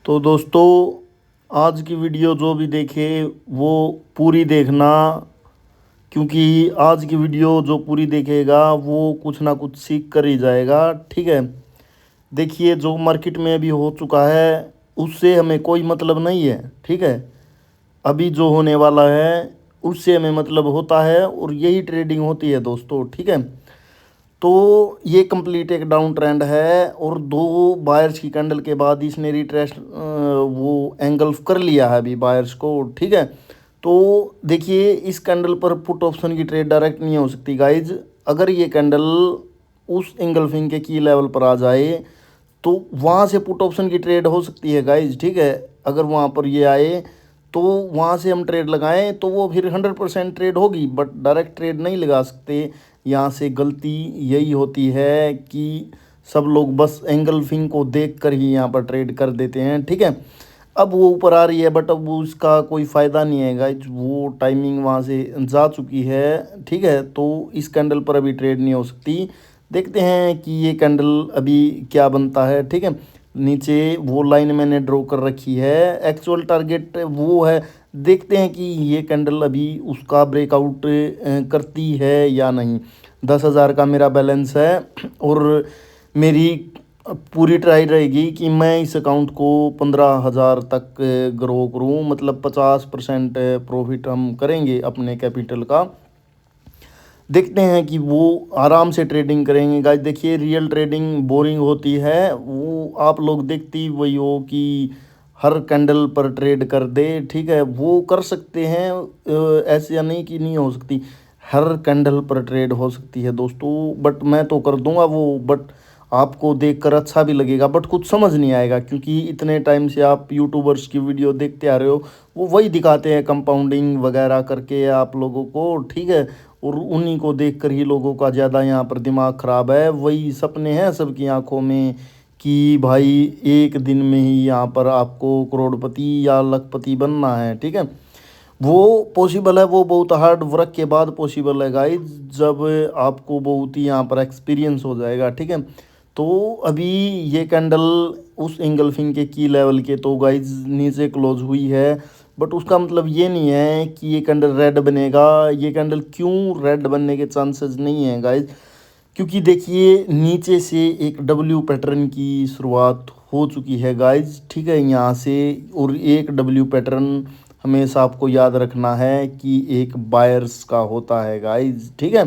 तो दोस्तों, आज की वीडियो जो भी देखे वो पूरी देखना, क्योंकि आज की वीडियो जो पूरी देखेगा वो कुछ ना कुछ सीख कर ही जाएगा। ठीक है। देखिए, जो मार्केट में अभी हो चुका है उससे हमें कोई मतलब नहीं है। ठीक है। अभी जो होने वाला है उससे हमें मतलब होता है, और यही ट्रेडिंग होती है दोस्तों। ठीक है। तो ये कंप्लीट एक डाउन ट्रेंड है, और दो बायर्स की कैंडल के बाद इसने रिट्रेस वो एंगल्फ कर लिया है अभी बायर्स को। ठीक है। तो देखिए, इस कैंडल पर पुट ऑप्शन की ट्रेड डायरेक्ट नहीं हो सकती गाइज। अगर ये कैंडल उस एंगल्फिंग के की लेवल पर आ जाए तो वहाँ से पुट ऑप्शन की ट्रेड हो सकती है गाइज। ठीक है। अगर वहाँ पर ये आए तो वहाँ से हम ट्रेड लगाएं तो वो फिर 100% ट्रेड होगी, बट डायरेक्ट ट्रेड नहीं लगा सकते। यहाँ से गलती यही होती है कि सब लोग बस एंगल्फिंग को देख कर ही यहाँ पर ट्रेड कर देते हैं। ठीक है। अब वो ऊपर आ रही है, बट अब वो उसका कोई फ़ायदा नहीं है गाइज, वो टाइमिंग वहाँ से जा चुकी है। ठीक है। तो इस कैंडल पर अभी ट्रेड नहीं हो सकती। देखते हैं कि ये कैंडल अभी क्या बनता है। ठीक है। नीचे वो लाइन मैंने ड्रॉ कर रखी है, एक्चुअल टारगेट वो है। देखते हैं कि ये कैंडल अभी उसका ब्रेकआउट करती है या नहीं। 10,000 का मेरा बैलेंस है, और मेरी पूरी ट्राई रहेगी कि मैं इस अकाउंट को 15,000 तक ग्रो करूँ, मतलब 50% प्रॉफिट हम करेंगे अपने कैपिटल का। देखते हैं कि वो आराम से ट्रेडिंग करेंगे गाइस। देखिए, रियल ट्रेडिंग बोरिंग होती है, वो आप लोग देखते ही वही हो कि हर कैंडल पर ट्रेड कर दे। ठीक है। वो कर सकते हैं, ऐसे या नहीं कि नहीं हो सकती, हर कैंडल पर ट्रेड हो सकती है दोस्तों। बट मैं तो कर दूंगा वो, बट आपको देखकर अच्छा भी लगेगा, बट कुछ समझ नहीं आएगा, क्योंकि इतने टाइम से आप यूट्यूबर्स की वीडियो देखते आ रहे हो, वो वही दिखाते हैं कंपाउंडिंग वगैरह करके आप लोगों को। ठीक है। और उन्हीं को देखकर ही लोगों का ज़्यादा यहाँ पर दिमाग ख़राब है। वही सपने हैं सबकी आंखों में कि भाई एक दिन में ही यहाँ पर आपको करोड़पति या लखपति बनना है। ठीक है। वो पॉसिबल है, वो बहुत हार्ड वर्क के बाद पॉसिबल है गाइज, जब आपको बहुत ही यहाँ पर एक्सपीरियंस हो जाएगा। ठीक है। तो अभी ये कैंडल उस एंगल्फिंग के की लेवल के तो गाइज नीचे क्लोज हुई है, बट उसका मतलब ये नहीं है कि ये कैंडल रेड बनेगा। ये कैंडल क्यों रेड बनने के चांसेस नहीं है गाइज, क्योंकि देखिए नीचे से एक डब्ल्यू पैटर्न की शुरुआत हो चुकी है गाइज। ठीक है। यहाँ से, और एक डब्ल्यू पैटर्न हमेशा आपको याद रखना है कि एक बायर्स का होता है गाइज। ठीक है।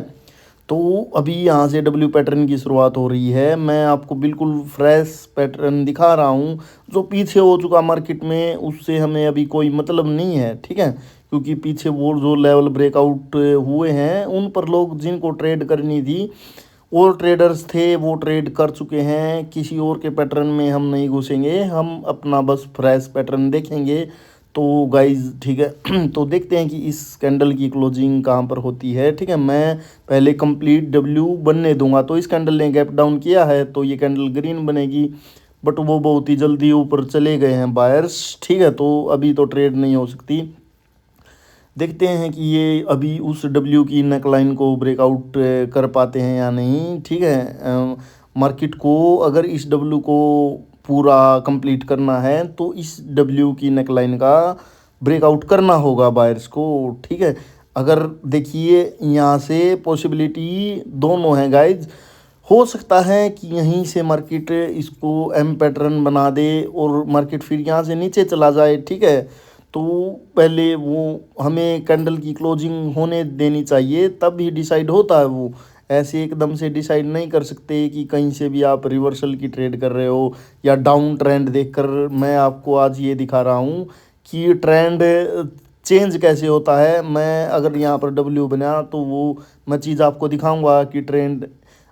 तो अभी यहाँ से डब्ल्यू पैटर्न की शुरुआत हो रही है। मैं आपको बिल्कुल फ्रेश पैटर्न दिखा रहा हूँ। जो पीछे हो चुका मार्केट में उससे हमें अभी कोई मतलब नहीं है। ठीक है। क्योंकि पीछे वो जो लेवल ब्रेकआउट हुए हैं उन पर लोग जिनको ट्रेड करनी थी, और ट्रेडर्स थे, वो ट्रेड कर चुके हैं। किसी और के पैटर्न में हम नहीं घुसेंगे, हम अपना बस फ्रेश पैटर्न देखेंगे। तो गाइज ठीक है। तो देखते हैं कि इस कैंडल की क्लोजिंग कहाँ पर होती है। ठीक है। मैं पहले कंप्लीट डब्ल्यू बनने दूंगा। तो इस कैंडल ने गैप डाउन किया है तो ये कैंडल ग्रीन बनेगी, बट वो बहुत ही जल्दी ऊपर चले गए हैं बायर्स। ठीक है। तो अभी तो ट्रेड नहीं हो सकती। देखते हैं कि ये अभी उस डब्ल्यू की नेकलाइन को ब्रेकआउट कर पाते हैं या नहीं। ठीक है। मार्केट को अगर इस डब्ल्यू को पूरा कंप्लीट करना है तो इस डब्ल्यू की नेकलाइन का ब्रेकआउट करना होगा बायर्स को। ठीक है। अगर देखिए, यहाँ से पॉसिबिलिटी दोनों है गाइज। हो सकता है कि यहीं से मार्केट इसको एम पैटर्न बना दे और मार्केट फिर यहाँ से नीचे चला जाए। ठीक है। तो पहले वो हमें कैंडल की क्लोजिंग होने देनी चाहिए, तब ही डिसाइड होता है वो। ऐसे एकदम से डिसाइड नहीं कर सकते कि कहीं से भी आप रिवर्सल की ट्रेड कर रहे हो या डाउन ट्रेंड देखकर। मैं आपको आज ये दिखा रहा हूँ कि ट्रेंड चेंज कैसे होता है। मैं अगर यहाँ पर डब्ल्यू बना तो वो मैं चीज़ आपको दिखाऊंगा कि ट्रेंड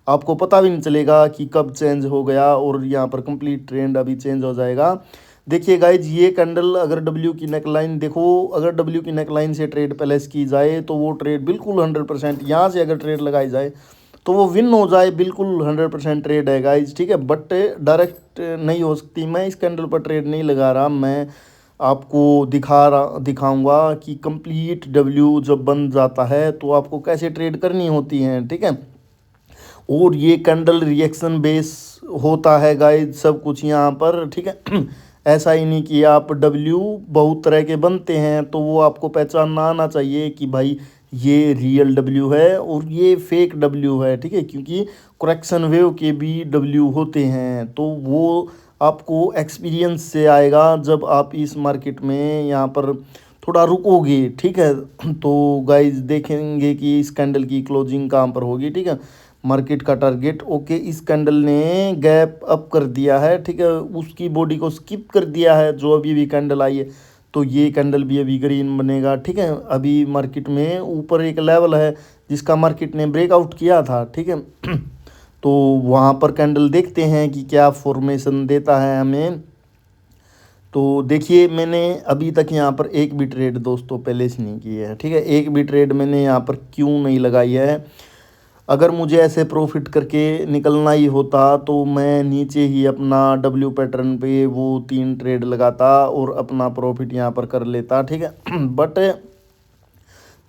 आपको पता भी नहीं चलेगा कि कब चेंज हो गया, और यहाँ पर कंप्लीट ट्रेंड अभी चेंज हो जाएगा। देखिए गाइज, ये कैंडल अगर डब्ल्यू की नेकलाइन देखो, अगर डब्ल्यू की नेकलाइन से ट्रेड प्लेस की जाए तो वो ट्रेड बिल्कुल 100%, यहाँ से अगर ट्रेड लगाई जाए तो वो विन हो जाए, बिल्कुल 100% ट्रेड है गाइज। ठीक है। बट डायरेक्ट नहीं हो सकती। मैं इस कैंडल पर ट्रेड नहीं लगा रहा, मैं आपको दिखाऊंगा कि कंप्लीट डब्ल्यू जब बन जाता है तो आपको कैसे ट्रेड करनी होती है। ठीक है। और ये कैंडल रिएक्शन बेस होता है गाइज सब कुछ यहाँ पर। ठीक है। ऐसा ही नहीं कि आप डब्ल्यू बहुत तरह के बनते हैं, तो वो आपको पहचानना आना चाहिए कि भाई ये रियल डब्ल्यू है और ये फेक डब्ल्यू है, ठीक है। क्योंकि करेक्शन वेव के भी डब्ल्यू होते हैं, तो वो आपको एक्सपीरियंस से आएगा जब आप इस मार्केट में यहाँ पर थोड़ा रुकोगे, ठीक है। तो गाइज देखेंगे कि इस कैंडल की क्लोजिंग कहाँ पर होगी, ठीक है। मार्केट का टारगेट ओके, इस कैंडल ने गैप अप कर दिया है, ठीक है, उसकी बॉडी को स्किप कर दिया है जो अभी भी कैंडल आई है, तो ये कैंडल भी अभी ग्रीन बनेगा, ठीक है। अभी मार्केट में ऊपर एक लेवल है जिसका मार्केट ने ब्रेकआउट किया था, ठीक है। तो वहाँ पर कैंडल देखते हैं कि क्या फॉर्मेशन देता है हमें। तो देखिए मैंने अभी तक यहाँ पर एक भी ट्रेड दोस्तों पहले से नहीं की है, ठीक है। एक भी ट्रेड मैंने यहाँ पर क्यों नहीं लगाई है। अगर मुझे ऐसे प्रॉफिट करके निकलना ही होता तो मैं नीचे ही अपना डब्ल्यू पैटर्न पे वो 3 ट्रेड लगाता और अपना प्रॉफिट यहाँ पर कर लेता, ठीक है। बट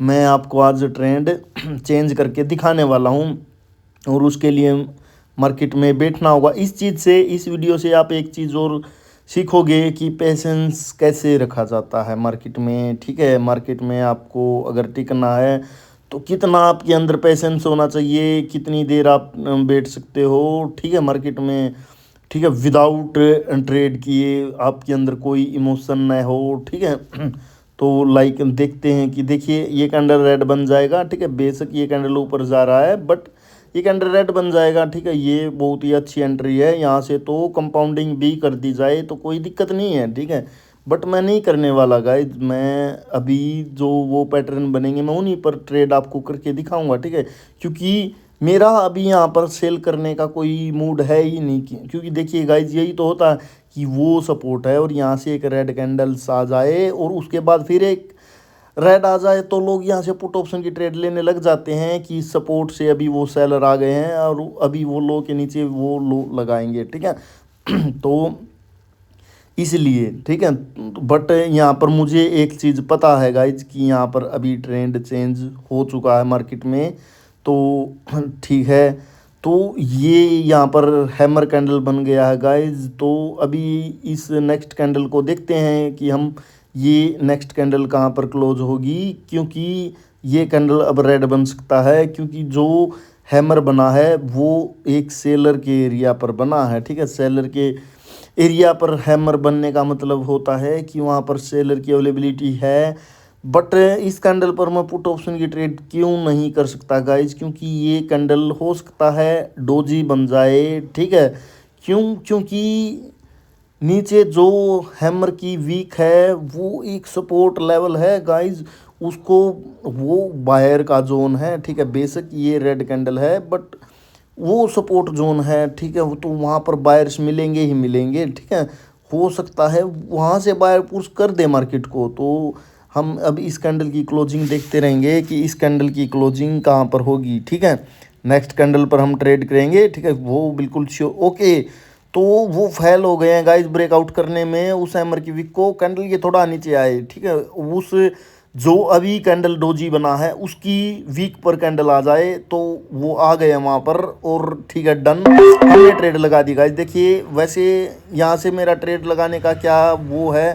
मैं आपको आज ट्रेंड चेंज करके दिखाने वाला हूँ और उसके लिए मार्केट में बैठना होगा। इस चीज़ से, इस वीडियो से आप एक चीज़ और सीखोगे कि पेशेंस कैसे रखा जाता है मार्केट में, ठीक है। मार्केट में आपको अगर टिकना है तो कितना आपके अंदर पेशेंस होना चाहिए, कितनी देर आप बैठ सकते हो, ठीक है, मार्केट में, ठीक है, विदाउट ट्रेड किए आपके अंदर कोई इमोशन न हो, ठीक है। तो लाइक देखते हैं कि देखिए ये कैंडल रेड बन जाएगा, ठीक है। बेशक ये कैंडल ऊपर जा रहा है बट ये कैंडल रेड बन जाएगा, ठीक है। ये बहुत ही अच्छी एंट्री है, यहाँ से तो कंपाउंडिंग भी कर दी जाए तो कोई दिक्कत नहीं है, ठीक है। बट मैं नहीं करने वाला गाइज, मैं अभी जो वो पैटर्न बनेंगे मैं उन्हीं पर ट्रेड आपको करके दिखाऊंगा, ठीक है। क्योंकि मेरा अभी यहाँ पर सेल करने का कोई मूड है ही नहीं, क्योंकि देखिए गाइज यही तो होता है कि वो सपोर्ट है और यहाँ से एक रेड कैंडल्स आ जाए और उसके बाद फिर एक रेड आ जाए तो लोग यहाँ से पुट ऑप्शन की ट्रेड लेने लग जाते हैं कि सपोर्ट से अभी वो सेलर आ गए हैं और अभी वो लो के नीचे वो लो लगाएंगे, ठीक है। तो इसलिए, ठीक है। बट यहाँ पर मुझे एक चीज़ पता है गाइज कि यहाँ पर अभी ट्रेंड चेंज हो चुका है मार्केट में, तो ठीक है। तो ये यहाँ पर हैमर कैंडल बन गया है गाइज। तो अभी इस नेक्स्ट कैंडल को देखते हैं कि हम ये नेक्स्ट कैंडल कहाँ पर क्लोज होगी, क्योंकि ये कैंडल अब रेड बन सकता है, क्योंकि जो हैमर बना है वो एक सेलर के एरिया पर बना है, ठीक है। सेलर के एरिया पर हैमर बनने का मतलब होता है कि वहाँ पर सेलर की अवेलेबिलिटी है। बट इस कैंडल पर मैं पुट ऑप्शन की ट्रेड क्यों नहीं कर सकता गाइज, क्योंकि ये कैंडल हो सकता है डोजी बन जाए, ठीक है। क्योंकि नीचे जो हैमर की वीक है वो एक सपोर्ट लेवल है गाइज, उसको वो बायर का जोन है, ठीक है। बेशक ये रेड कैंडल है बट वो सपोर्ट जोन है, ठीक है। वो तो वहाँ पर बायर्स मिलेंगे ही मिलेंगे, ठीक है। हो सकता है वहाँ से बायर पुश कर दे मार्केट को। तो हम अब इस कैंडल की क्लोजिंग देखते रहेंगे कि इस कैंडल की क्लोजिंग कहाँ पर होगी, ठीक है। नेक्स्ट कैंडल पर हम ट्रेड करेंगे, ठीक है, वो बिल्कुल श्योर। ओके, तो वो फेल हो गए हैं गाइस ब्रेकआउट करने में उस हैमर की वीक को। कैंडल ये थोड़ा नीचे आए, ठीक है। उस जो अभी कैंडल डोजी बना है उसकी वीक पर कैंडल आ जाए तो वो आ गए वहाँ पर और ठीक है, डन, हमने ट्रेड लगा दी गाइस। देखिए वैसे यहाँ से मेरा ट्रेड लगाने का क्या वो है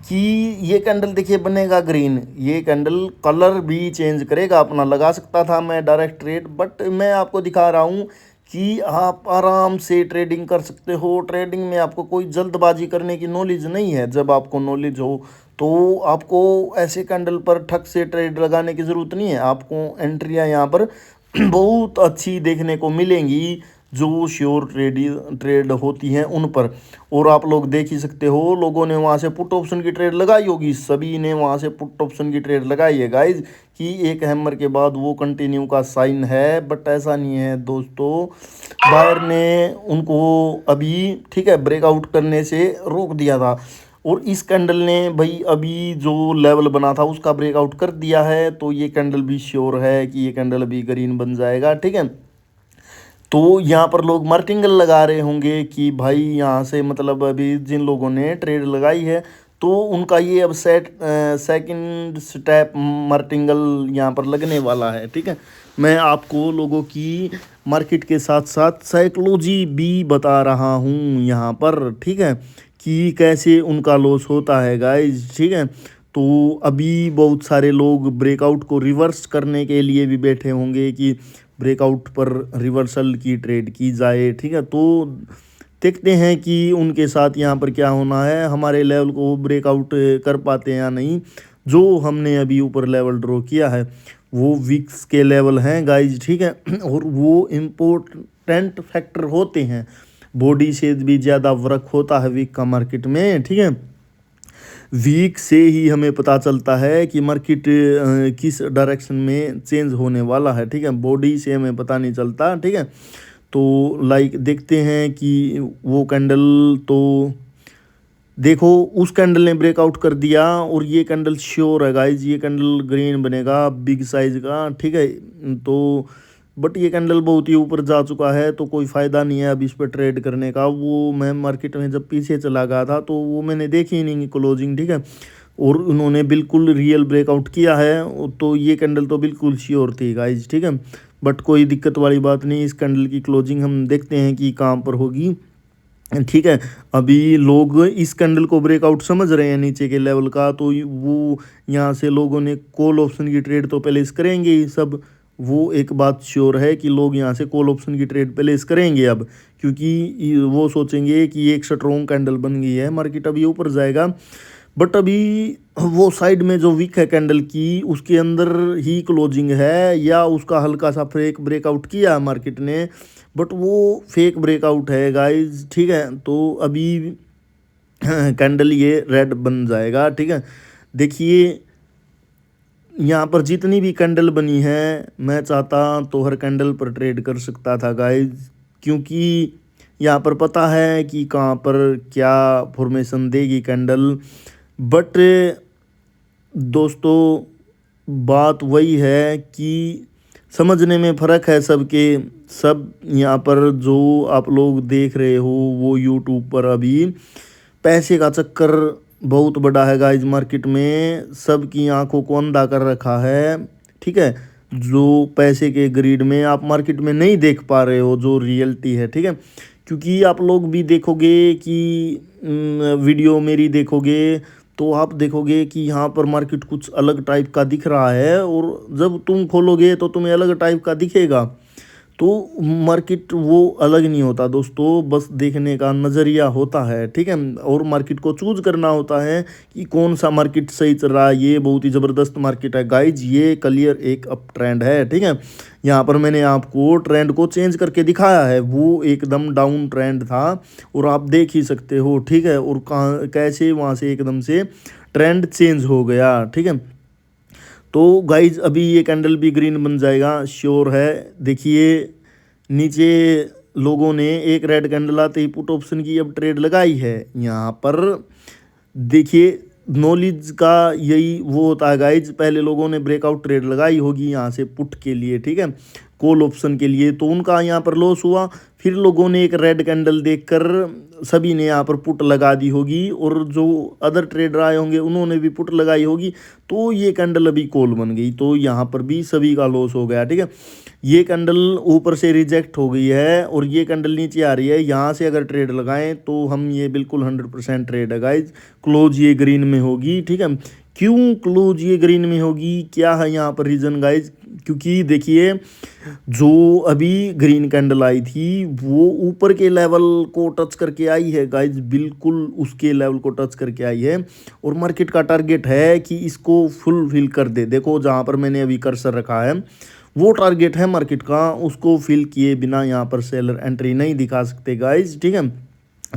कि ये कैंडल देखिए बनेगा ग्रीन, ये कैंडल कलर भी चेंज करेगा अपना। लगा सकता था मैं डायरेक्ट ट्रेड, बट मैं आपको दिखा रहा हूँ कि आप आराम से ट्रेडिंग कर सकते हो। ट्रेडिंग में आपको कोई जल्दबाजी करने की नॉलेज नहीं है। जब आपको नॉलेज हो तो आपको ऐसे कैंडल पर ठग से ट्रेड लगाने की ज़रूरत नहीं है। आपको एंट्रियाँ यहाँ पर बहुत अच्छी देखने को मिलेंगी जो श्योर ट्रेड होती हैं उन पर। और आप लोग देख ही सकते हो, लोगों ने वहाँ से पुट ऑप्शन की ट्रेड लगाई होगी, सभी ने वहाँ से पुट ऑप्शन की ट्रेड लगाई है गाइज, कि एक हैमर के बाद वो कंटिन्यू का साइन है। बट ऐसा नहीं है दोस्तों, बायर ने उनको अभी ठीक है ब्रेकआउट करने से रोक दिया था और इस कैंडल ने भाई अभी जो लेवल बना था उसका ब्रेकआउट कर दिया है। तो ये कैंडल भी श्योर है कि ये कैंडल अभी ग्रीन बन जाएगा, ठीक है। तो यहाँ पर लोग मार्टिंगल लगा रहे होंगे कि भाई यहाँ से मतलब अभी जिन लोगों ने ट्रेड लगाई है तो उनका ये अब सेकंड स्टेप मार्टिंगल यहाँ पर लगने वाला है, ठीक है। मैं आपको लोगों की मार्केट के साथ साथ साइकोलॉजी भी बता रहा हूँ यहाँ पर, ठीक है, कि कैसे उनका लॉस होता है गाइज, ठीक है। तो अभी बहुत सारे लोग ब्रेकआउट को रिवर्स करने के लिए भी बैठे होंगे कि ब्रेकआउट पर रिवर्सल की ट्रेड की जाए, ठीक है। तो देखते हैं कि उनके साथ यहाँ पर क्या होना है, हमारे लेवल को ब्रेकआउट कर पाते हैं या नहीं। जो हमने अभी ऊपर लेवल ड्रॉ किया है वो विक्स के लेवल हैं गाइज, ठीक है। और वो इम्पोर्टेंट फैक्टर होते हैं, बॉडी से भी ज़्यादा वर्क होता है वीक का मार्केट में, ठीक है। वीक से ही हमें पता चलता है कि मार्केट किस डायरेक्शन में चेंज होने वाला है, ठीक है। बॉडी से हमें पता नहीं चलता, ठीक है। तो लाइक देखते हैं कि वो कैंडल, तो देखो उस कैंडल ने ब्रेकआउट कर दिया और ये कैंडल श्योर है गाइज, ये कैंडल ग्रीन बनेगा बिग साइज का, ठीक है। तो बट ये कैंडल बहुत ही ऊपर जा चुका है तो कोई फ़ायदा नहीं है अब इस पर ट्रेड करने का। वो मैं मार्केट में जब पीछे चला गया था तो वो मैंने देखी ही नहीं क्लोजिंग, ठीक है। और उन्होंने बिल्कुल रियल ब्रेकआउट किया है, तो ये कैंडल तो बिल्कुल श्योर थी गाइज, ठीक है। बट कोई दिक्कत वाली बात नहीं, इस कैंडल की क्लोजिंग हम देखते हैं कि कहाँ पर होगी, ठीक है। अभी लोग इस कैंडल को ब्रेकआउट समझ रहे हैं नीचे के लेवल का, तो वो यहाँ से लोगों ने कॉल ऑप्शन की ट्रेड तो प्लेस करेंगे ही सब। वो एक बात श्योर है कि लोग यहाँ से कॉल ऑप्शन की ट्रेड प्लेस करेंगे अब, क्योंकि वो सोचेंगे कि ये एक स्ट्रॉन्ग कैंडल बन गई है, मार्केट अभी ऊपर जाएगा। बट अभी वो साइड में जो वीक है कैंडल की उसके अंदर ही क्लोजिंग है, या उसका हल्का सा फेक ब्रेकआउट किया है मार्केट ने, बट वो फेक ब्रेकआउट है गाइज, ठीक है। तो अभी कैंडल ये रेड बन जाएगा, ठीक है। देखिए यहाँ पर जितनी भी कैंडल बनी है मैं चाहता तो हर कैंडल पर ट्रेड कर सकता था गाइज, क्योंकि यहाँ पर पता है कि कहाँ पर क्या फॉर्मेशन देगी कैंडल। बट दोस्तों बात वही है कि समझने में फ़र्क है सबके सब। यहाँ पर जो आप लोग देख रहे हो वो यूट्यूब पर अभी पैसे का चक्कर बहुत बड़ा है गाइज, मार्केट में सबकी आंखों को अंधा कर रखा है, ठीक है। जो पैसे के ग्रीड में आप मार्केट में नहीं देख पा रहे हो जो रियलिटी है, ठीक है। क्योंकि आप लोग भी देखोगे कि वीडियो मेरी देखोगे तो आप देखोगे कि यहाँ पर मार्केट कुछ अलग टाइप का दिख रहा है, और जब तुम खोलोगे तो तुम्हें अलग टाइप का दिखेगा। तो मार्केट वो अलग नहीं होता दोस्तों, बस देखने का नज़रिया होता है, ठीक है। और मार्केट को चूज करना होता है कि कौन सा मार्केट सही चल रहा है। ये बहुत ही ज़बरदस्त मार्केट है गाइज, ये क्लियर एक अप ट्रेंड है, ठीक है। यहाँ पर मैंने आपको ट्रेंड को चेंज करके दिखाया है, वो एकदम डाउन ट्रेंड था और आप देख ही सकते हो, ठीक है। और कहाँ कैसे वहाँ से एकदम से ट्रेंड चेंज हो गया, ठीक है। तो गाइज अभी ये कैंडल भी ग्रीन बन जाएगा श्योर है। देखिए नीचे लोगों ने एक रेड कैंडल आते ही पुट ऑप्शन की अब ट्रेड लगाई है यहाँ पर। देखिए नॉलेज का यही वो होता है गाइज, पहले लोगों ने ब्रेकआउट ट्रेड लगाई होगी यहाँ से पुट के लिए, ठीक है, कॉल ऑप्शन के लिए, तो उनका यहाँ पर लॉस हुआ। फिर लोगों ने एक रेड कैंडल देखकर सभी ने यहाँ पर पुट लगा दी होगी, और जो अदर ट्रेडर आए होंगे उन्होंने भी पुट लगाई होगी, तो ये कैंडल अभी कॉल बन गई, तो यहाँ पर भी सभी का लॉस हो गया, ठीक है। ये कैंडल ऊपर से रिजेक्ट हो गई है और ये कैंडल नीचे आ रही है, यहाँ से अगर ट्रेड लगाएं तो हम ये बिल्कुल 100% ट्रेड है गाइज, क्लोज ये ग्रीन में होगी, ठीक है। क्यों क्लोज ये ग्रीन में होगी, क्या है यहाँ पर रीज़न गाइज, क्योंकि देखिए जो अभी ग्रीन कैंडल आई थी वो ऊपर के लेवल को टच करके आई है गाइज, बिल्कुल उसके लेवल को टच करके आई है, और मार्केट का टारगेट है कि इसको फुलफिल कर दे। देखो जहाँ पर मैंने अभी कर्सर रखा है वो टारगेट है मार्केट का, उसको फिल किए बिना यहाँ पर सेलर एंट्री नहीं दिखा सकते गाइज, ठीक है।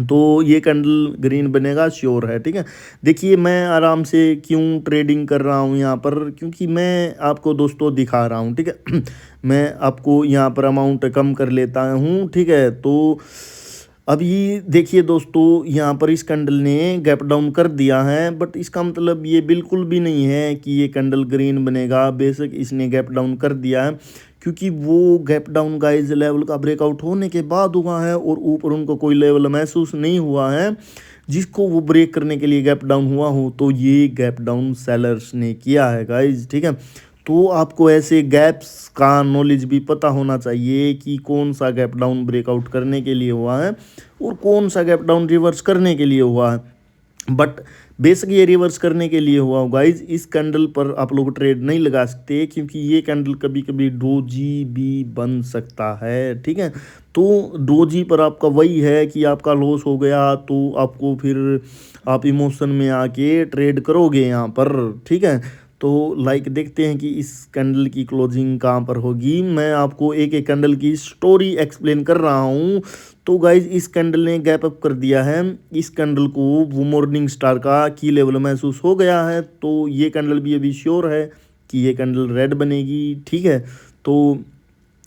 तो ये कैंडल ग्रीन बनेगा श्योर है, ठीक है। देखिए मैं आराम से क्यों ट्रेडिंग कर रहा हूँ यहाँ पर, क्योंकि मैं आपको दोस्तों दिखा रहा हूँ, ठीक है। मैं आपको यहाँ पर अमाउंट कम कर लेता हूँ, ठीक है। तो अभी देखिए दोस्तों यहाँ पर इस कैंडल ने गैप डाउन कर दिया है, बट इसका मतलब ये बिल्कुल भी नहीं है कि ये कैंडल ग्रीन बनेगा, बेशक इसने गैप डाउन कर दिया है, क्योंकि वो गैप डाउन गाइज लेवल का ब्रेकआउट होने के बाद हुआ है और ऊपर उनको कोई लेवल महसूस नहीं हुआ है जिसको वो ब्रेक करने के लिए गैप डाउन हुआ हो, तो ये गैप डाउन सेलर्स ने किया है गाइज, ठीक है। तो आपको ऐसे गैप्स का नॉलेज भी पता होना चाहिए कि कौन सा गैप डाउन ब्रेकआउट करने के लिए हुआ है और कौन सा गैप डाउन रिवर्स करने के लिए हुआ है। बट बेशक ये रिवर्स करने के लिए हुआ होगा गाइज, इस कैंडल पर आप लोग ट्रेड नहीं लगा सकते क्योंकि ये कैंडल कभी कभी डोजी भी बन सकता है, ठीक है। तो डोजी पर आपका वही है कि आपका लॉस हो गया तो आपको फिर आप इमोशन में आके ट्रेड करोगे यहाँ पर, ठीक है। तो लाइक देखते हैं कि इस कैंडल की क्लोजिंग कहाँ पर होगी। मैं आपको एक एक कैंडल की स्टोरी एक्सप्लेन कर रहा हूँ। तो गाइज इस कैंडल ने गैप अप कर दिया है। इस कैंडल को वो मॉर्निंग स्टार का की लेवल महसूस हो गया है, तो ये कैंडल भी अभी श्योर है कि ये कैंडल रेड बनेगी, ठीक है। तो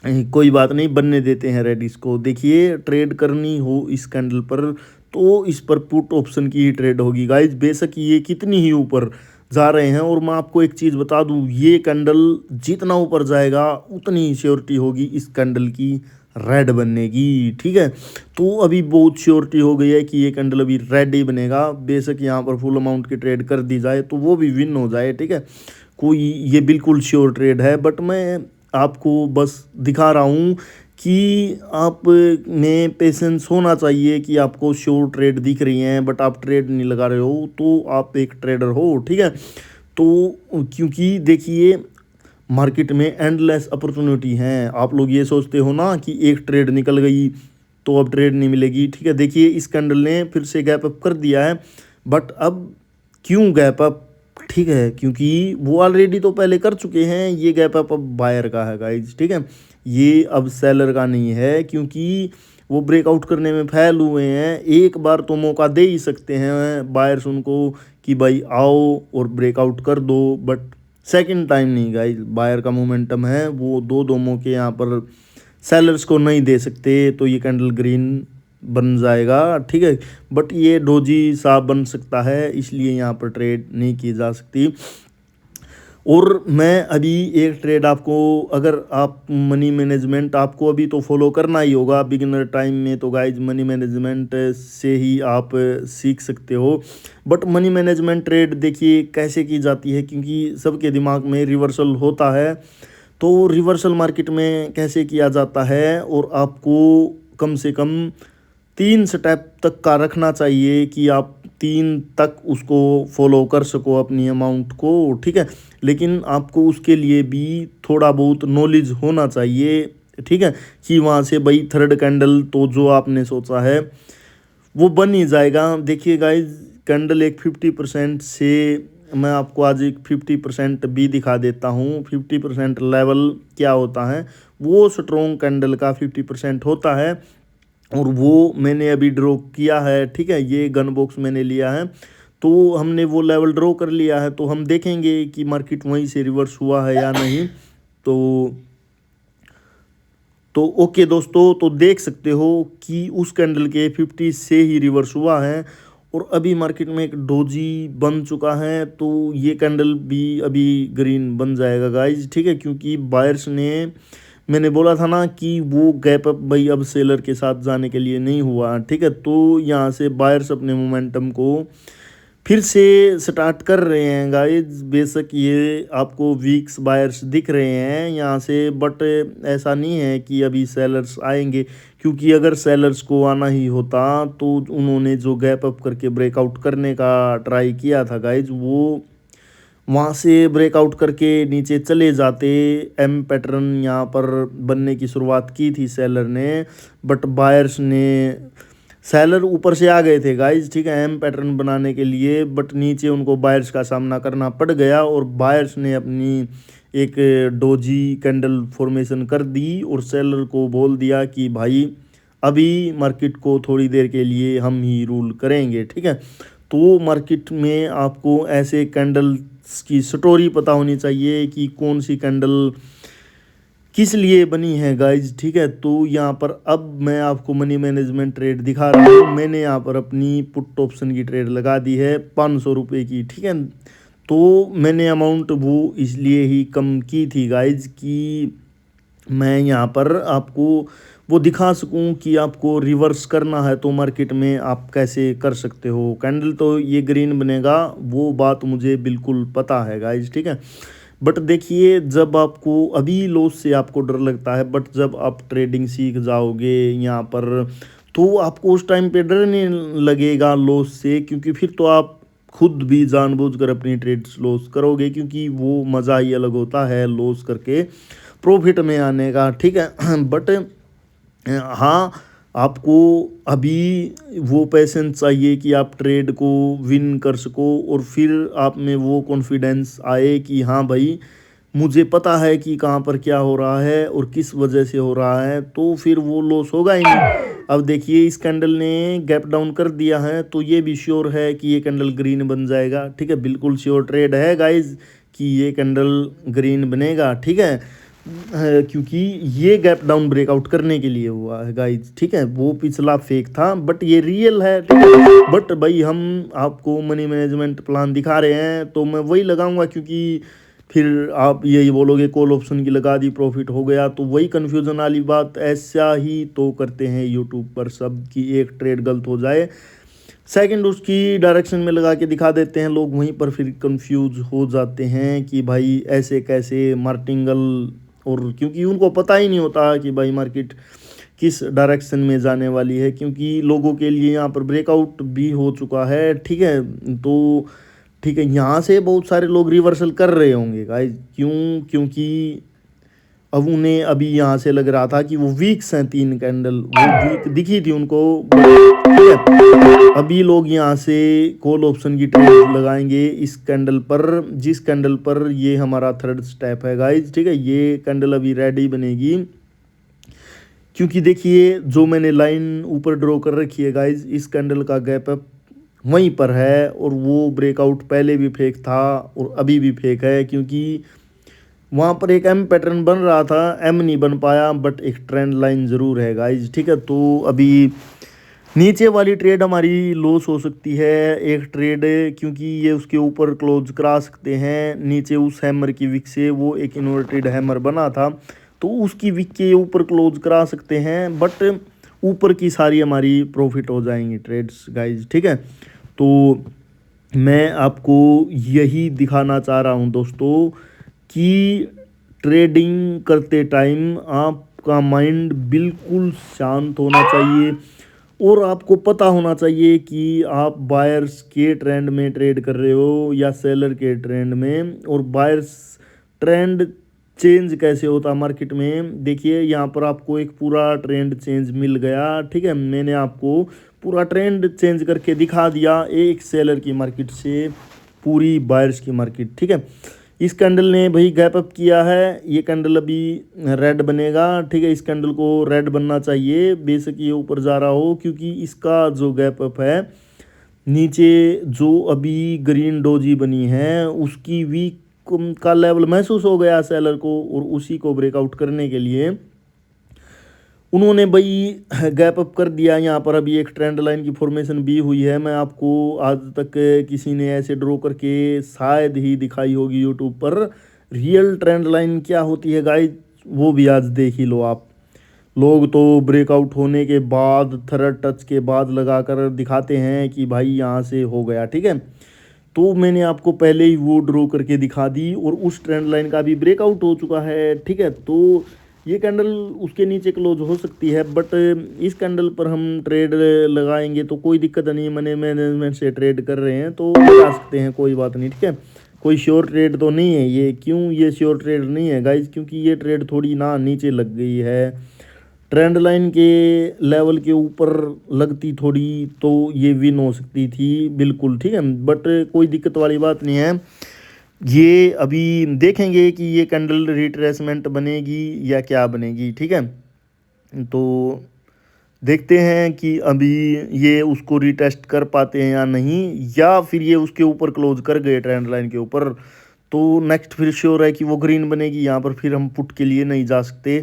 कोई बात नहीं, बनने देते हैं रेड इसको। देखिए ट्रेड करनी हो इस कैंडल पर तो इस पर पुट ऑप्शन की ही ट्रेड होगी गाइज, बेशक ये कितनी ही ऊपर जा रहे हैं। और मैं आपको एक चीज़ बता दूं, ये कैंडल जितना ऊपर जाएगा उतनी ही श्योरिटी होगी इस कैंडल की रेड बनने की, ठीक है। तो अभी बहुत श्योरिटी हो गई है कि ये कैंडल अभी रेड ही बनेगा, बेशक यहाँ पर फुल अमाउंट की ट्रेड कर दी जाए तो वो भी विन हो जाए, ठीक है। कोई ये बिल्कुल श्योर ट्रेड है, बट मैं आपको बस दिखा रहा हूँ कि आप में पेशेंस होना चाहिए कि आपको श्योर ट्रेड दिख रही हैं बट आप ट्रेड नहीं लगा रहे हो तो आप एक ट्रेडर हो, ठीक है। तो क्योंकि देखिए मार्केट में एंडलेस अपॉर्चुनिटी हैं। आप लोग ये सोचते हो ना कि एक ट्रेड निकल गई तो अब ट्रेड नहीं मिलेगी, ठीक है। देखिए इस कैंडल ने फिर से गैप अप कर दिया है, बट अब क्यों गैप अप, ठीक है, क्योंकि वो ऑलरेडी तो पहले कर चुके हैं। ये गैप अप अब बायर का है गाइज, ठीक है, ये अब सेलर का नहीं है क्योंकि वो ब्रेकआउट करने में फेल हुए हैं। एक बार तो मौका दे ही सकते हैं बायर्स उनको कि भाई आओ और ब्रेकआउट कर दो, बट सेकंड टाइम नहीं गाइज। बायर का मोमेंटम है, वो दो दो मौके यहाँ पर सेलर्स को नहीं दे सकते, तो ये कैंडल ग्रीन बन जाएगा, ठीक है। बट ये डोजी सा बन सकता है, इसलिए यहाँ पर ट्रेड नहीं की जा सकती। और मैं अभी एक ट्रेड आपको, अगर आप मनी मैनेजमेंट आपको अभी तो फॉलो करना ही होगा बिगिनर टाइम में, तो गाइज मनी मैनेजमेंट से ही आप सीख सकते हो। बट मनी मैनेजमेंट ट्रेड देखिए कैसे की जाती है, क्योंकि सबके दिमाग में रिवर्सल होता है। तो रिवर्सल मार्केट में कैसे किया जाता है, और आपको कम से कम 3 स्टेप तक का रखना चाहिए कि आप 3 तक उसको फॉलो कर सको अपनी अमाउंट को, ठीक है। लेकिन आपको उसके लिए भी थोड़ा बहुत नॉलेज होना चाहिए, ठीक है, कि वहाँ से भाई थर्ड कैंडल तो जो आपने सोचा है वो बन ही जाएगा। देखिए गाइज कैंडल एक 50% से, मैं आपको आज एक 50% भी दिखा देता हूँ। 50% लेवल क्या होता है, वो स्ट्रॉन्ग कैंडल का 50% होता है, और वो मैंने अभी ड्रॉ किया है, ठीक है। ये गन बॉक्स मैंने लिया है, तो हमने वो लेवल ड्रॉ कर लिया है। तो हम देखेंगे कि मार्केट वहीं से रिवर्स हुआ है या नहीं। तो ओके दोस्तों, तो देख सकते हो कि उस कैंडल के 50 से ही रिवर्स हुआ है, और अभी मार्केट में एक डोजी बन चुका है। तो ये कैंडल भी अभी ग्रीन बन जाएगा गाइज, ठीक है, क्योंकि बायर्स ने, मैंने बोला था ना कि वो गैप अप भाई अब सेलर के साथ जाने के लिए नहीं हुआ, ठीक है। तो यहाँ से बायर्स अपने मोमेंटम को फिर से स्टार्ट कर रहे हैं गाइज। बेशक ये आपको वीक्स बायर्स दिख रहे हैं यहाँ से, बट ऐसा नहीं है कि अभी सेलर्स आएंगे, क्योंकि अगर सेलर्स को आना ही होता तो उन्होंने जो गैप अप करके ब्रेकआउट करने का ट्राई किया था गाइज, वो वहाँ से ब्रेकआउट करके नीचे चले जाते। एम पैटर्न यहाँ पर बनने की शुरुआत की थी सेलर ने, बट बायर्स ने, सेलर ऊपर से आ गए थे गाइज, ठीक है, एम पैटर्न बनाने के लिए, बट नीचे उनको बायर्स का सामना करना पड़ गया, और बायर्स ने अपनी एक डोजी कैंडल फॉर्मेशन कर दी और सेलर को बोल दिया कि भाई अभी मार्केट को थोड़ी देर के लिए हम ही रूल करेंगे, ठीक है। तो मार्केट में आपको ऐसे कैंडल्स की स्टोरी पता होनी चाहिए कि कौन सी कैंडल किस लिए बनी है गाइज, ठीक है। तो यहाँ पर अब मैं आपको मनी मैनेजमेंट ट्रेड दिखा रहा हूँ। मैंने यहाँ पर अपनी पुट ऑप्शन की ट्रेड लगा दी है 500 रुपये की, ठीक है। तो मैंने अमाउंट वो इसलिए ही कम की थी गाइज कि मैं यहाँ पर आपको वो दिखा सकूं कि आपको रिवर्स करना है तो मार्केट में आप कैसे कर सकते हो। कैंडल तो ये ग्रीन बनेगा, वो बात मुझे बिल्कुल पता है गाइज, ठीक है। बट देखिए, जब आपको अभी लॉस से आपको डर लगता है, बट जब आप ट्रेडिंग सीख जाओगे यहाँ पर, तो आपको उस टाइम पे डर नहीं लगेगा लॉस से, क्योंकि फिर तो आप खुद भी जानबूझकर अपनी ट्रेड्स लॉस करोगे, क्योंकि वो मज़ा ही अलग होता है लॉस करके प्रॉफिट में आने का, ठीक है। बट हाँ, आपको अभी वो पैसेंस चाहिए कि आप ट्रेड को विन कर सको, और फिर आप में वो कॉन्फिडेंस आए कि हाँ भाई, मुझे पता है कि कहाँ पर क्या हो रहा है और किस वजह से हो रहा है, तो फिर वो लॉस होगा ही नहीं। अब देखिए, इस कैंडल ने गैप डाउन कर दिया है, तो ये भी श्योर है कि ये कैंडल ग्रीन बन जाएगा, ठीक है। बिल्कुल श्योर ट्रेड है गाइज कि ये कैंडल ग्रीन बनेगा, ठीक है। क्योंकि ये गैप डाउन ब्रेकआउट करने के लिए हुआ है गाइज, ठीक है। वो पिछला फेक था, बट ये रियल है, ठीक है। बट भाई, हम आपको मनी मैनेजमेंट प्लान दिखा रहे हैं, तो मैं वही लगाऊंगा, क्योंकि फिर आप यही बोलोगे कॉल ऑप्शन की लगा दी प्रॉफिट हो गया, तो वही कन्फ्यूज़न वाली बात। ऐसा ही तो करते हैं यूट्यूब पर सब, कि एक ट्रेड गलत हो जाए, सेकंड उसकी डायरेक्शन में लगा के दिखा देते हैं लोग, वहीं पर फिर कंफ्यूज हो जाते हैं कि भाई ऐसे कैसे मार्टिंगल, और क्योंकि उनको पता ही नहीं होता कि भाई मार्केट किस डायरेक्शन में जाने वाली है, क्योंकि लोगों के लिए यहाँ पर ब्रेकआउट भी हो चुका है, ठीक है। तो ठीक है, यहाँ से बहुत सारे लोग रिवर्सल कर रहे होंगे गाइस, क्योंकि अब उन्हें अभी यहाँ से लग रहा था कि वो वीक्स हैं, 3 कैंडल वो वीक दिखी थी उनको, ठीक है। अभी लोग यहाँ से कॉल ऑप्शन की ट्रेड लगाएंगे इस कैंडल पर, जिस कैंडल पर ये हमारा थर्ड स्टेप है गाइज, ठीक है। ये कैंडल अभी रेडी बनेगी, क्योंकि देखिए जो मैंने लाइन ऊपर ड्रॉ कर रखी है गाइज, इस कैंडल का गैप अप वहीं पर है, और वो ब्रेकआउट पहले भी फेक था और अभी भी फेक है, क्योंकि वहाँ पर एक एम पैटर्न बन रहा था, एम नहीं बन पाया, बट एक ट्रेंड लाइन ज़रूर है गाइज, ठीक है। तो अभी नीचे वाली ट्रेड हमारी लॉस हो सकती है एक ट्रेड, क्योंकि ये उसके ऊपर क्लोज करा सकते हैं नीचे उस हैमर की विक से, वो एक इन्वर्टेड हैमर बना था, तो उसकी विक के ऊपर क्लोज करा सकते हैं, बट ऊपर की सारी हमारी प्रॉफिट हो जाएंगी ट्रेड्स गाइज, ठीक है। तो मैं आपको यही दिखाना चाह रहा हूँ दोस्तों, कि ट्रेडिंग करते टाइम आपका माइंड बिल्कुल शांत होना चाहिए, और आपको पता होना चाहिए कि आप बायर्स के ट्रेंड में ट्रेड कर रहे हो या सेलर के ट्रेंड में, और बायर्स ट्रेंड चेंज कैसे होता मार्केट में। देखिए, यहाँ पर आपको एक पूरा ट्रेंड चेंज मिल गया, ठीक है। मैंने आपको पूरा ट्रेंड चेंज करके दिखा दिया, एक सेलर की मार्केट से पूरी बायर्स की मार्केट, ठीक है। इस कैंडल ने भाई गैप अप किया है, ये कैंडल अभी रेड बनेगा, ठीक है। इस कैंडल को रेड बनना चाहिए, बेशक ये ऊपर जा रहा हो, क्योंकि इसका जो गैप अप है नीचे, जो अभी ग्रीन डोजी बनी है, उसकी वीक का लेवल महसूस हो गया सेलर को, और उसी को ब्रेकआउट करने के लिए उन्होंने भाई गैप अप कर दिया। यहाँ पर अभी एक ट्रेंड लाइन की फॉर्मेशन भी हुई है, मैं आपको आज तक किसी ने ऐसे ड्रॉ करके शायद ही दिखाई होगी यूट्यूब पर। रियल ट्रेंड लाइन क्या होती है गाइस, वो भी आज देख ही लो आप। लोग तो ब्रेकआउट होने के बाद, थर्ड टच के बाद लगाकर दिखाते हैं कि भाई यहाँ से हो गया, ठीक है। तो मैंने आपको पहले ही वो ड्रॉ करके दिखा दी, और उस ट्रेंड लाइन का भी ब्रेकआउट हो चुका है, ठीक है। तो ये कैंडल उसके नीचे क्लोज हो सकती है, बट इस कैंडल पर हम ट्रेड लगाएंगे तो कोई दिक्कत नहीं, मनी मैनेजमेंट से ट्रेड कर रहे हैं तो लगा सकते हैं, कोई बात नहीं, ठीक है। कोई श्योर ट्रेड तो नहीं है ये। क्यों ये श्योर ट्रेड नहीं है गाइज, क्योंकि ये ट्रेड थोड़ी ना नीचे लग गई है, ट्रेंड लाइन के लेवल के ऊपर लगती थोड़ी तो ये विन हो सकती थी बिल्कुल, ठीक है। बट कोई दिक्कत वाली बात नहीं है। ये अभी देखेंगे कि ये कैंडल रिट्रेसमेंट बनेगी या क्या बनेगी, ठीक है। तो देखते हैं कि अभी ये उसको रीटेस्ट कर पाते हैं या नहीं, या फिर ये उसके ऊपर क्लोज कर गए ट्रेंड लाइन के ऊपर, तो नेक्स्ट फिर श्योर है कि वो ग्रीन बनेगी, यहाँ पर फिर हम पुट के लिए नहीं जा सकते।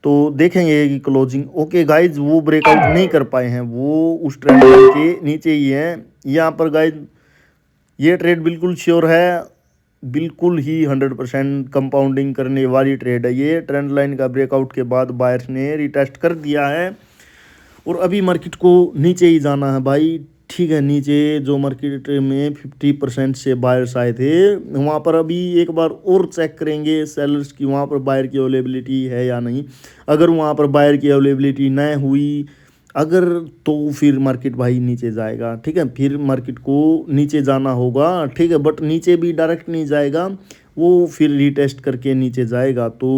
तो देखेंगे कि क्लोजिंग ओके गाइज, वो ब्रेकआउट नहीं कर पाए हैं, वो उस ट्रेंड लाइन के नीचे ही हैं यहाँ पर गाइज। ये ट्रेड बिल्कुल श्योर है, बिल्कुल ही 100% कंपाउंडिंग करने वाली ट्रेड है ये। ट्रेंड लाइन का ब्रेकआउट के बाद बायर्स ने रिटेस्ट कर दिया है, और अभी मार्केट को नीचे ही जाना है भाई, ठीक है, नीचे जो मार्केट में 50% से बायर्स आए थे, वहाँ पर अभी एक बार और चेक करेंगे सेलर्स की वहाँ पर बायर की अवेलेबिलिटी है या नहीं। अगर वहाँ पर बायर की अवेलेबिलिटी न हुई, अगर, तो फिर मार्केट भाई नीचे जाएगा। ठीक है, फिर मार्केट को नीचे जाना होगा। ठीक है, बट नीचे भी डायरेक्ट नहीं जाएगा, वो फिर रीटेस्ट करके नीचे जाएगा। तो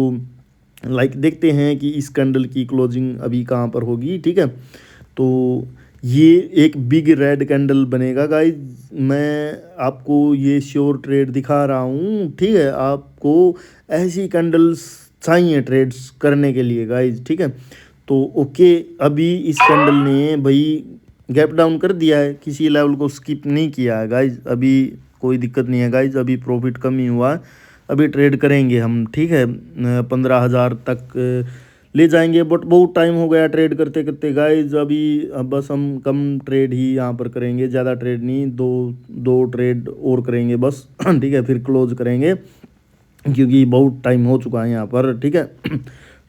लाइक देखते हैं कि इस कैंडल की क्लोजिंग अभी कहाँ पर होगी। ठीक है, तो ये एक बिग रेड कैंडल बनेगा गाइज। मैं आपको ये श्योर ट्रेड दिखा रहा हूँ। ठीक है, आपको ऐसी कैंडल्स चाहिए ट्रेड्स करने के लिए गाइज। ठीक है, तो ओके, अभी इस कैंडल ने भाई गैप डाउन कर दिया है, किसी लेवल को स्किप नहीं किया है गाइज। अभी कोई दिक्कत नहीं है गाइज, अभी प्रॉफिट कम ही हुआ है। अभी ट्रेड करेंगे हम। ठीक है, 15,000 तक ले जाएंगे, बट बहुत टाइम हो गया ट्रेड करते करते गाइज। अभी अब बस हम कम ट्रेड ही यहाँ पर करेंगे, ज़्यादा ट्रेड नहीं, दो दो ट्रेड और करेंगे बस। ठीक है, फिर क्लोज करेंगे, क्योंकि बहुत टाइम हो चुका है यहाँ पर। ठीक है,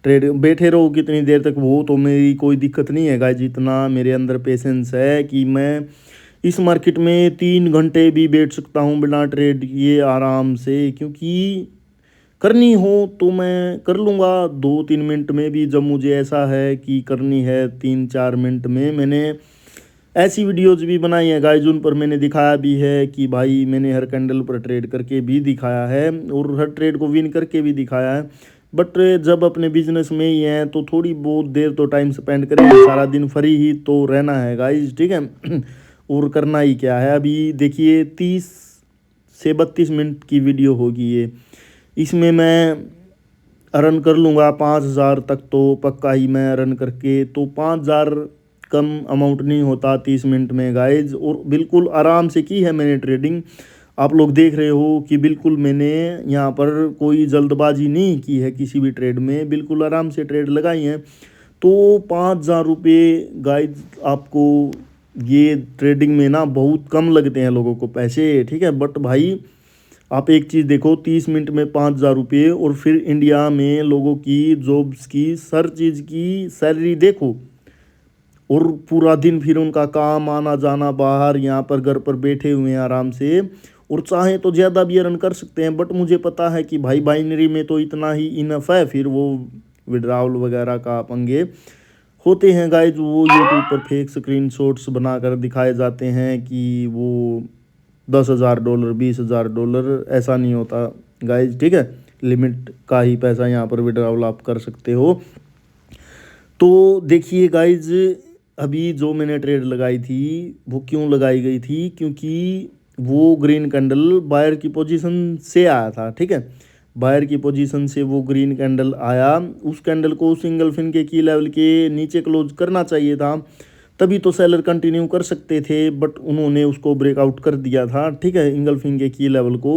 ट्रेड बैठे रहो कितनी देर तक, वो तो मेरी कोई दिक्कत नहीं है गाइज। इतना मेरे अंदर पेशेंस है कि मैं इस मार्केट में 3 घंटे भी बैठ सकता हूँ बिना ट्रेड किए आराम से। क्योंकि करनी हो तो मैं कर लूँगा 2-3 मिनट में भी, जब मुझे ऐसा है कि करनी है 3-4 मिनट में। मैंने ऐसी वीडियोज भी बनाई है गाइज, उन पर मैंने दिखाया भी है कि भाई मैंने हर कैंडल पर ट्रेड करके भी दिखाया है और हर ट्रेड को विन करके भी दिखाया है। बट जब अपने बिजनेस में ही हैं तो थोड़ी बहुत देर तो टाइम स्पेंड करेंगे, सारा दिन फ्री ही तो रहना है गाइज। ठीक है, और करना ही क्या है। अभी देखिए 30 से 32 मिनट की वीडियो होगी ये, इसमें मैं अर्न कर लूँगा 5,000 तक तो पक्का ही मैं अर्न करके। तो 5,000 कम अमाउंट नहीं होता 30 मिनट में गाइज, और बिल्कुल आराम से की है मैंने ट्रेडिंग। आप लोग देख रहे हो कि बिल्कुल मैंने यहाँ पर कोई जल्दबाजी नहीं की है किसी भी ट्रेड में, बिल्कुल आराम से ट्रेड लगाई हैं। तो 5,000 रुपये गाइज आपको ये ट्रेडिंग में ना बहुत कम लगते हैं लोगों को पैसे। ठीक है, बट भाई आप एक चीज़ देखो, 30 मिनट में 5,000 रुपये, और फिर इंडिया में लोगों की जॉब्स की हर चीज़ की सैलरी देखो, और पूरा दिन फिर उनका काम आना जाना बाहर, यहाँ पर घर पर बैठे हुए हैं आराम से, और चाहे तो ज़्यादा भी अर्न कर सकते हैं। बट मुझे पता है कि भाई बाइनरी में तो इतना ही इनफ है, फिर वो विड्रावल वगैरह का पंगे होते हैं गाइज। वो यूट्यूब पर फेक स्क्रीनशॉट्स बनाकर दिखाए जाते हैं कि वो $10,000, $20,000, ऐसा नहीं होता गाइज। ठीक है, लिमिट का ही पैसा यहाँ पर विड्रावल आप कर सकते हो। तो देखिए गाइज, अभी जो मैंने ट्रेड लगाई थी वो क्यों लगाई गई थी, क्योंकि वो ग्रीन कैंडल बायर की पोजीशन से आया था। ठीक है, बायर की पोजीशन से वो ग्रीन कैंडल आया, उस कैंडल को सिंगल फिन के की लेवल के नीचे क्लोज करना चाहिए था, तभी तो सेलर कंटिन्यू कर सकते थे। बट उन्होंने उसको ब्रेकआउट कर दिया था। ठीक है, इंगल फिन के की लेवल को,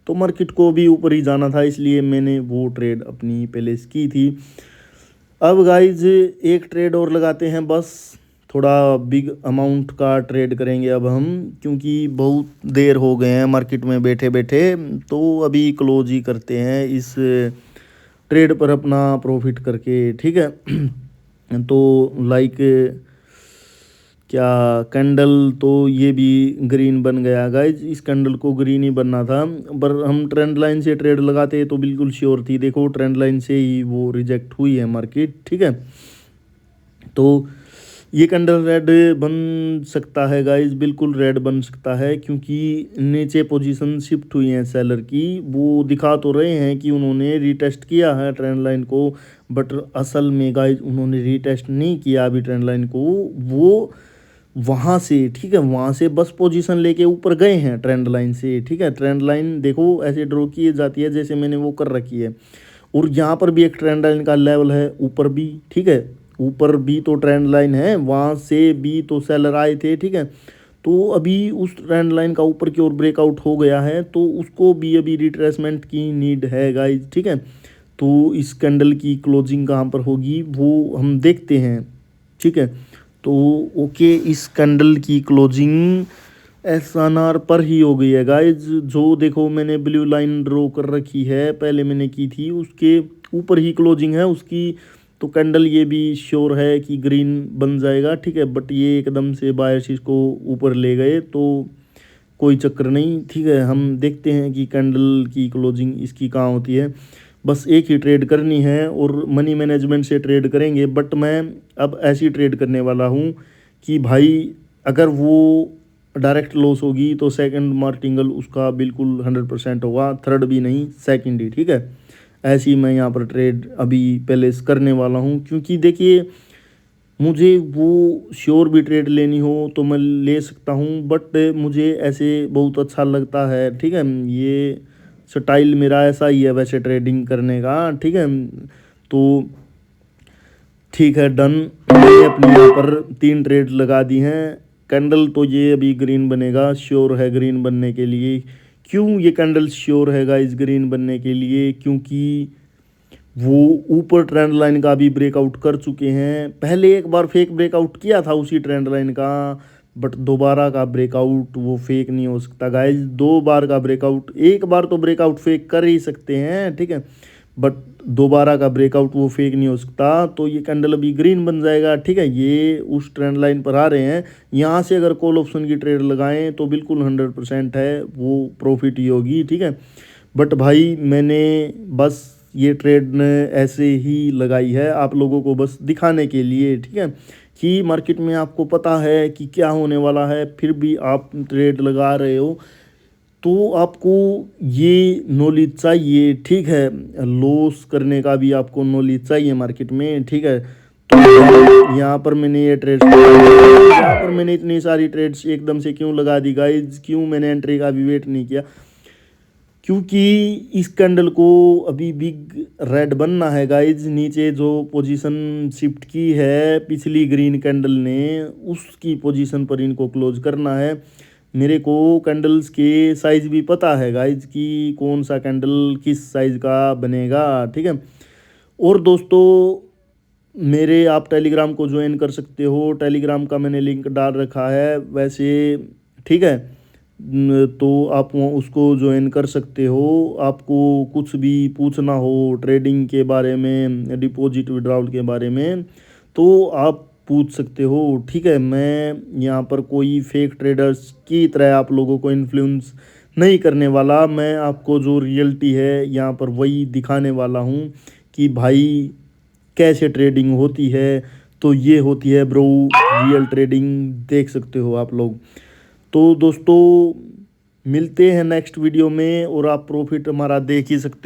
तो मार्केट को भी ऊपर ही जाना था, इसलिए मैंने वो ट्रेड अपनी प्लेस की थी। अब गाइज एक ट्रेड और लगाते हैं बस, थोड़ा बिग अमाउंट का ट्रेड करेंगे अब हम, क्योंकि बहुत देर हो गए हैं मार्केट में बैठे बैठे। तो अभी क्लोज ही करते हैं इस ट्रेड पर अपना प्रॉफिट करके। ठीक है, तो लाइक क्या कैंडल तो ये भी ग्रीन बन गया गाइज, इस कैंडल को ग्रीन ही बनना था, पर हम ट्रेंड लाइन से ट्रेड लगाते तो बिल्कुल श्योर थी। देखो ट्रेंड लाइन से ही वो रिजेक्ट हुई है मार्केट। ठीक है, तो ये कैंडल रेड बन सकता है गाइज, बिल्कुल रेड बन सकता है, क्योंकि नीचे पोजीशन शिफ्ट हुई है सेलर की। वो दिखा तो रहे हैं कि उन्होंने रीटेस्ट किया है ट्रेंड लाइन को, बट असल में गाइज उन्होंने रीटेस्ट नहीं किया अभी ट्रेंड लाइन को। वो वहाँ से, ठीक है, वहाँ से बस पोजीशन लेके ऊपर गए हैं ट्रेंड लाइन से। ठीक है, ट्रेंड लाइन देखो ऐसे ड्रॉ की जाती है जैसे मैंने वो कर रखी है, और यहाँ पर भी एक ट्रेंड लाइन का लेवल है, ऊपर भी। ठीक है, ऊपर भी तो ट्रेंड लाइन है, वहाँ से भी तो सेलर आए थे। ठीक है, तो अभी उस ट्रेंड लाइन का ऊपर की ओर ब्रेकआउट हो गया है, तो उसको भी अभी रिट्रेसमेंट की नीड है गाइज। ठीक है, तो इस कैंडल की क्लोजिंग कहाँ पर होगी वो हम देखते हैं। ठीक है, तो ओके, इस कैंडल की क्लोजिंग SNR पर ही हो गई है गाइज। जो देखो मैंने ब्लू लाइन ड्रॉ कर रखी है, पहले मैंने की थी, उसके ऊपर ही क्लोजिंग है, उसकी तो कैंडल ये भी श्योर है कि ग्रीन बन जाएगा, ठीक है। बट ये एकदम से बायर्स इसको ऊपर ले गए तो कोई चक्कर नहीं, ठीक है। हम देखते हैं कि कैंडल की क्लोजिंग इसकी कहाँ होती है। बस एक ही ट्रेड करनी है और मनी मैनेजमेंट से ट्रेड करेंगे। बट मैं अब ऐसी ट्रेड करने वाला हूँ कि भाई अगर वो डायरेक्ट लॉस होगी तो सेकंड मार्टिंगल उसका बिल्कुल 100% होगा, थर्ड भी नहीं, सेकंड ही, ठीक है। ऐसी मैं यहाँ पर ट्रेड अभी पहले करने वाला हूँ, क्योंकि देखिए मुझे वो श्योर भी ट्रेड लेनी हो तो मैं ले सकता हूँ, बट मुझे ऐसे बहुत अच्छा लगता है, ठीक है। ये स्टाइल मेरा ऐसा ही है वैसे ट्रेडिंग करने का, ठीक है। तो ठीक है, डन। मैंने अपनी यहाँ पर 3 ट्रेड लगा दी हैं। कैंडल तो ये अभी ग्रीन बनेगा, श्योर है ग्रीन बनने के लिए। क्यों ये कैंडल श्योर है गाइस ग्रीन बनने के लिए? क्योंकि वो ऊपर ट्रेंड लाइन का भी ब्रेकआउट कर चुके हैं। पहले एक बार फेक ब्रेकआउट किया था उसी ट्रेंड लाइन का, बट दोबारा का ब्रेकआउट वो फेक नहीं हो सकता गाइस। 2 बार का ब्रेकआउट, एक बार तो ब्रेकआउट फेक कर ही सकते हैं, ठीक है, बट दोबारा का ब्रेकआउट वो फेक नहीं हो सकता। तो ये कैंडल अभी ग्रीन बन जाएगा, ठीक है। ये उस ट्रेंड लाइन पर आ रहे हैं, यहाँ से अगर कॉल ऑप्शन की ट्रेड लगाएं तो बिल्कुल 100% है वो प्रॉफिट ही होगी, ठीक है। बट भाई मैंने बस ये ट्रेड ने ऐसे ही लगाई है आप लोगों को बस दिखाने के लिए, ठीक है, कि मार्केट में आपको पता है कि क्या होने वाला है, फिर भी आप ट्रेड लगा रहे हो, तो आपको ये नॉलेज चाहिए, ठीक है। लॉस करने का भी आपको नॉलेज चाहिए मार्केट में, ठीक है। तो यहाँ पर मैंने ये ट्रेड्स, यहाँ पर मैंने इतनी सारी ट्रेड्स एकदम से क्यों लगा दी गाइज? क्यों मैंने एंट्री का भी वेट नहीं किया? क्योंकि इस कैंडल को अभी बिग रेड बनना है गाइज। नीचे जो पोजीशन शिफ्ट की है पिछली ग्रीन कैंडल ने, उसकी पोजीशन पर इनको क्लोज करना है। मेरे को कैंडल्स के साइज़ भी पता है गाइज कि कौन सा कैंडल किस साइज़ का बनेगा, ठीक है। और दोस्तों मेरे आप टेलीग्राम को ज्वाइन कर सकते हो, टेलीग्राम का मैंने लिंक डाल रखा है वैसे, ठीक है। तो आप उसको ज्वाइन कर सकते हो। आपको कुछ भी पूछना हो ट्रेडिंग के बारे में, डिपॉजिट विड्रॉल के बारे में, तो आप पूछ सकते हो, ठीक है। मैं यहाँ पर कोई फेक ट्रेडर्स की तरह आप लोगों को इन्फ्लुएंस नहीं करने वाला। मैं आपको जो रियलिटी है यहाँ पर वही दिखाने वाला हूँ कि भाई कैसे ट्रेडिंग होती है। तो ये होती है ब्रो रियल ट्रेडिंग, देख सकते हो आप लोग। तो दोस्तों मिलते हैं नेक्स्ट वीडियो में और आप प्रॉफिट हमारा देख ही सकते